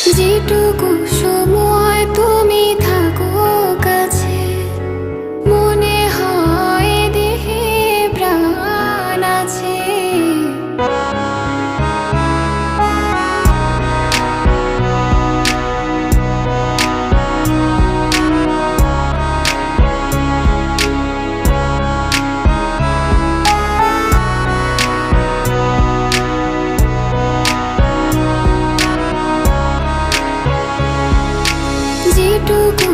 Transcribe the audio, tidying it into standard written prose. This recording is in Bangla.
যেটুকু সময় তুমি থাকো কাছে, মনে হয় দেহে প্রাণ আছে। যেটুকু